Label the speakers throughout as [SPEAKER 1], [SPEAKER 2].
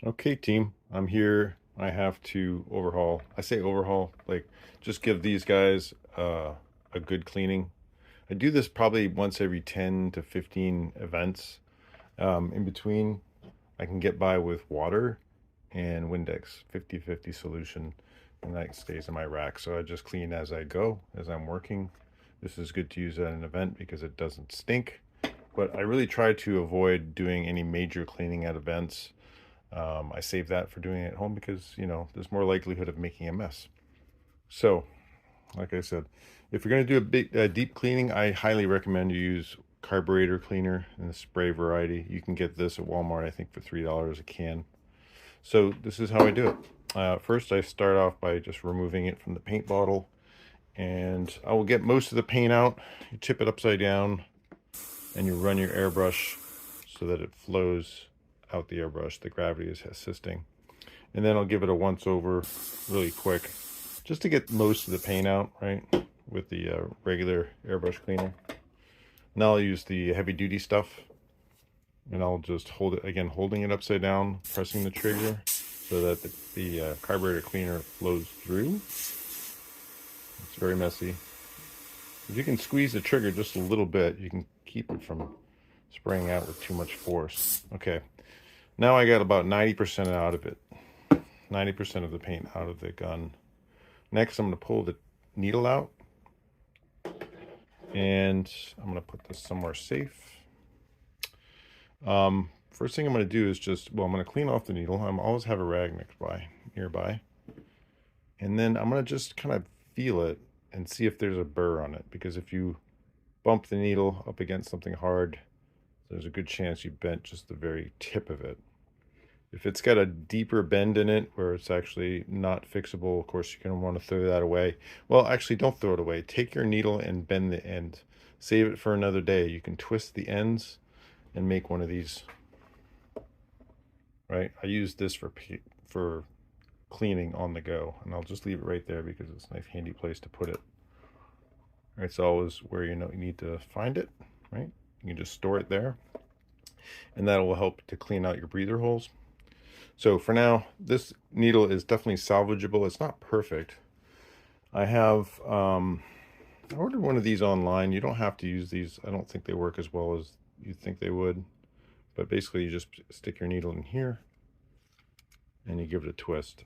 [SPEAKER 1] Okay, team, I'm here. I have to overhaul. I say overhaul, like just give these guys a good cleaning. I do this probably once every 10 to 15 events. In between, I can get by with water and Windex 50/50 solution, and that stays in my rack. So I just clean as I go, as I'm working. This is good to use at an event because it doesn't stink. But I really try to avoid doing any major cleaning at events. I save that for doing it at home because, there's more likelihood of making a mess. So, like I said, if you're going to do a big, deep cleaning, I highly recommend you use carburetor cleaner in the spray variety. You can get this at Walmart, I think, for $3 a can. So this is how I do it. First, I start off by just removing it from the paint bottle, and I will get most of the paint out. You tip it upside down, and you run your airbrush so that it flows out the airbrush. The gravity is assisting. And then I'll give it a once over really quick just to get most of the paint out, right, with the regular airbrush cleaner. Now I'll use the heavy duty stuff, and I'll just hold it, again, holding it upside down, pressing the trigger so that the carburetor cleaner flows through. It's very messy. If you can squeeze the trigger just a little bit, you can keep it from spraying out with too much force. Okay, now I got about 90% out of it. 90% of the paint out of the gun. Next, I'm going to pull the needle out, and I'm going to put this somewhere safe. First thing I'm going to do is I'm going to clean off the needle. I'm always have a rag nearby. And then I'm going to just kind of feel it and see if there's a burr on it, because if you bump the needle up against something hard, there's a good chance you bent just the very tip of it. If it's got a deeper bend in it where it's actually not fixable, of course, you're going to want to throw that away. Well, actually, don't throw it away. Take your needle and bend the end. Save it for another day. You can twist the ends and make one of these. Right? I use this for cleaning on the go, and I'll just leave it right there because it's a nice handy place to put it. Right, it's always where you need to find it, right? You can just store it there, and that will help to clean out your breather holes. So for now, this needle is definitely salvageable. It's not perfect. I ordered one of these online. You don't have to use these. I don't think they work as well as you think they would. But basically, you just stick your needle in here, and you give it a twist.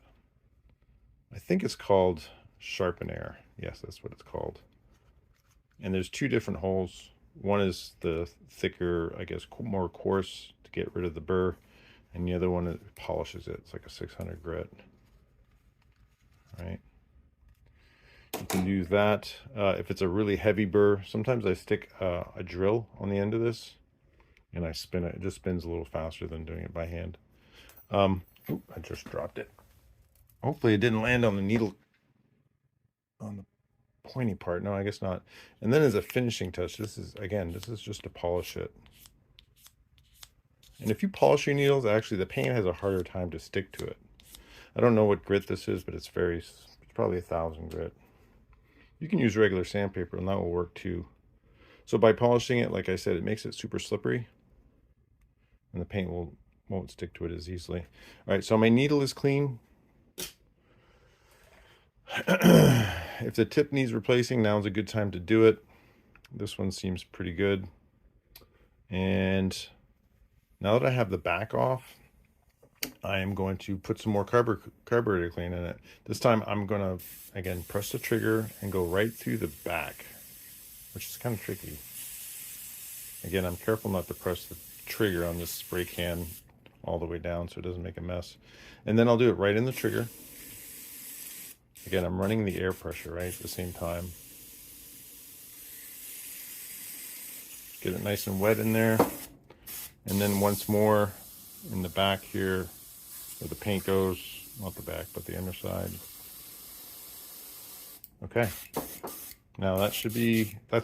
[SPEAKER 1] I think it's called Sharpen Air. Yes, that's what it's called. And there's two different holes. One is the thicker, I guess, more coarse to get rid of the burr. And the other one polishes it. It's like a 600 grit. Right. You can use that. If it's a really heavy burr, sometimes I stick a drill on the end of this, and I spin it. It just spins a little faster than doing it by hand. I just dropped it. Hopefully it didn't land on the needle, on the pointy part. No, I guess not. And then as a finishing touch, this is just to polish it. And if you polish your needles, actually the paint has a harder time to stick to it. I don't know what grit this is, but it's probably 1,000 grit. You can use regular sandpaper and that will work too. So by polishing it, like I said, it makes it super slippery, and the paint won't stick to it as easily. All right, so my needle is clean. If the tip needs replacing, now's a good time to do it. This one seems pretty good. And now that I have the back off, I am going to put some more carburetor clean in it. This time I'm going to, again, press the trigger and go right through the back, which is kind of tricky. Again, I'm careful not to press the trigger on this spray can all the way down so it doesn't make a mess. And then I'll do it right in the trigger. Again, I'm running the air pressure, right, at the same time. Get it nice and wet in there. And then once more in the back here where the paint goes, not the back, but the underside. Okay. Now that's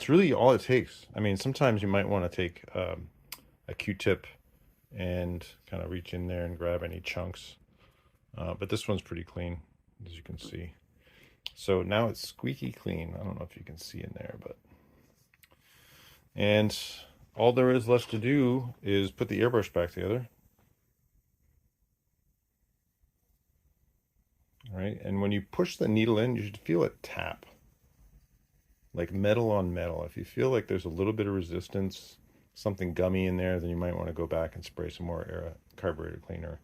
[SPEAKER 1] really all it takes. I mean, sometimes you might want to take a Q-tip and kind of reach in there and grab any chunks. But this one's pretty clean, as you can see. So now it's squeaky clean. I don't know if you can see in there, and all there is left to do is put the airbrush back together. right? And when you push the needle in, you should feel it tap, like metal on metal. If you feel like there's a little bit of resistance, something gummy in there, then you might want to go back and spray some more carburetor cleaner.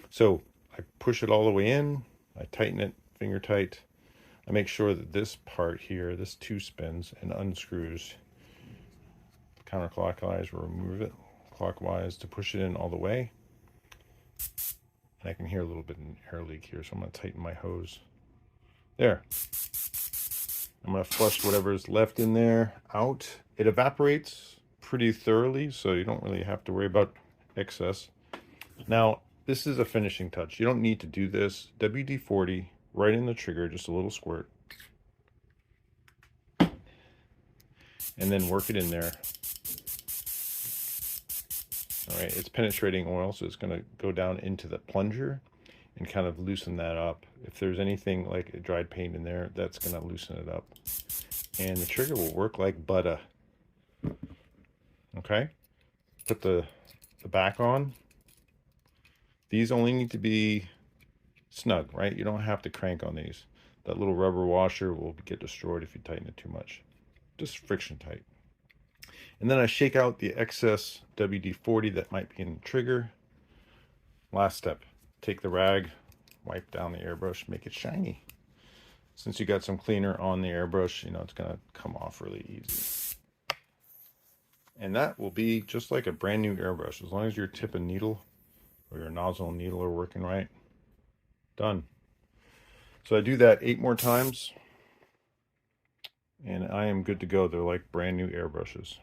[SPEAKER 1] So I push it all the way in, I tighten it finger tight. I make sure that this part here, this 2 spins and unscrews counterclockwise. Remove it clockwise to push it in all the way. And I can hear a little bit of air leak here, so I'm going to tighten my hose. There. I'm going to flush whatever's left in there out. It evaporates pretty thoroughly, so you don't really have to worry about excess. Now, this is a finishing touch. You don't need to do this. WD-40 right in the trigger, just a little squirt. And then work it in there. All right, it's penetrating oil, so it's going to go down into the plunger and kind of loosen that up. If there's anything like a dried paint in there, that's going to loosen it up. And the trigger will work like butter. Okay, put the back on. These only need to be snug, right? You don't have to crank on these. That little rubber washer will get destroyed if you tighten it too much. Just friction tight. And then I shake out the excess WD-40 that might be in the trigger. Last step, take the rag, wipe down the airbrush, make it shiny. Since you got some cleaner on the airbrush, you know, it's gonna come off really easy. And that will be just like a brand new airbrush, as long as your tip and needle or your nozzle and needle are working right. Done. So I do that 8 more times, and I am good to go. They're like brand new airbrushes.